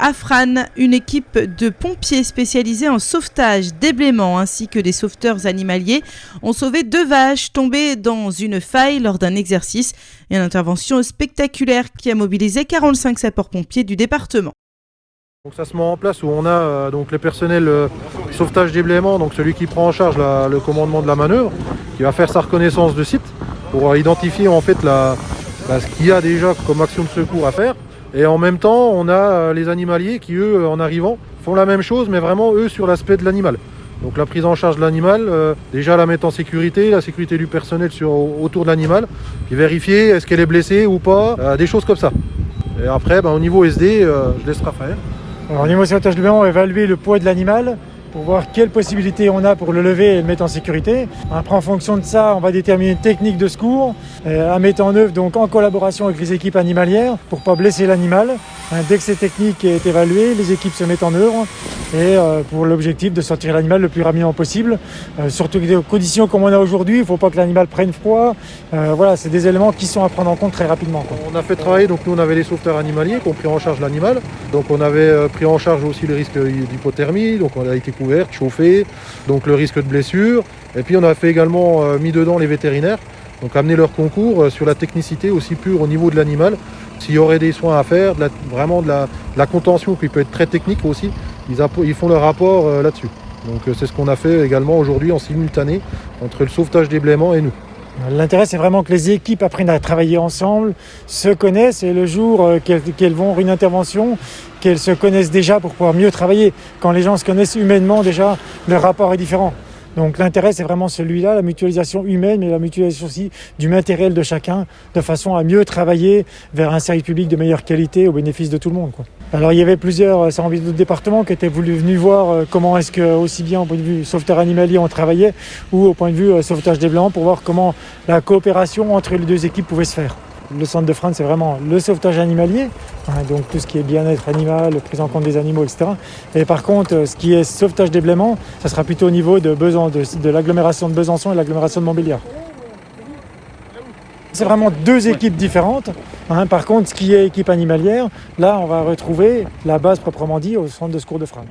À Frasnes, une équipe de pompiers spécialisés en sauvetage, déblaiement ainsi que des sauveteurs animaliers ont sauvé 2 vaches tombées dans une faille lors d'un exercice. Une intervention spectaculaire qui a mobilisé 45 sapeurs-pompiers du département. Donc ça se met en place où on a donc le personnel sauvetage déblaiement, donc celui qui prend en charge le commandement de la manœuvre, qui va faire sa reconnaissance de site pour identifier en fait ce qu'il y a déjà comme action de secours à faire. Et en même temps, on a les animaliers qui, eux, en arrivant, font la même chose, mais vraiment, eux, sur l'aspect de l'animal. Donc la prise en charge de l'animal, déjà la mettre en sécurité, la sécurité du personnel autour de l'animal, puis vérifier est-ce qu'elle est blessée ou pas, des choses comme ça. Et après, au niveau SD, je laisse Raphaël. Alors, au niveau sauvetage déblaiement, on va évaluer le poids de l'animal pour voir quelles possibilités on a pour le lever et le mettre en sécurité. Après, en fonction de ça, on va déterminer une technique de secours à mettre en œuvre donc en collaboration avec les équipes animalières pour ne pas blesser l'animal. Dès que cette technique est évaluée, les équipes se mettent en œuvre et pour l'objectif de sortir l'animal le plus rapidement possible. Surtout que des conditions comme on a aujourd'hui, il ne faut pas que l'animal prenne froid. Voilà, c'est des éléments qui sont à prendre en compte très rapidement, quoi. On a fait travailler, donc nous on avait les sauveteurs animaliers qui ont pris en charge l'animal. Donc on avait pris en charge aussi le risque d'hypothermie, donc on a été couvert, chauffé, donc le risque de blessure. Et puis on a fait également mis dedans les vétérinaires, donc amener leur concours sur la technicité aussi pure au niveau de l'animal. S'il y aurait des soins à faire, vraiment de la contention qui peut être très technique aussi, ils font leur rapport là-dessus. Donc c'est ce qu'on a fait également aujourd'hui en simultané entre le sauvetage déblaiement et nous. L'intérêt, c'est vraiment que les équipes apprennent à travailler ensemble, se connaissent et le jour qu'elles vont avoir une intervention, qu'elles se connaissent déjà pour pouvoir mieux travailler. Quand les gens se connaissent humainement, déjà, le rapport est différent. Donc l'intérêt, c'est vraiment celui-là, la mutualisation humaine, mais la mutualisation aussi du matériel de chacun, de façon à mieux travailler vers un service public de meilleure qualité au bénéfice de tout le monde, quoi. Alors il y avait plusieurs services de département qui étaient venus voir comment est-ce que, aussi bien au point de vue sauveteur animalier on travaillait, ou au point de vue sauvetage déblaiement pour voir comment la coopération entre les 2 équipes pouvait se faire. Le centre de Frasnes, c'est vraiment le sauvetage animalier, donc tout ce qui est bien-être animal, prise en compte des animaux, etc. Et par contre, ce qui est sauvetage déblaiement, ça sera plutôt au niveau de l'agglomération de Besançon et l'agglomération de Montbéliard. C'est vraiment 2 équipes différentes. Par contre, ce qui est équipe animalière, là, on va retrouver la base proprement dit au centre de secours de Frasnes.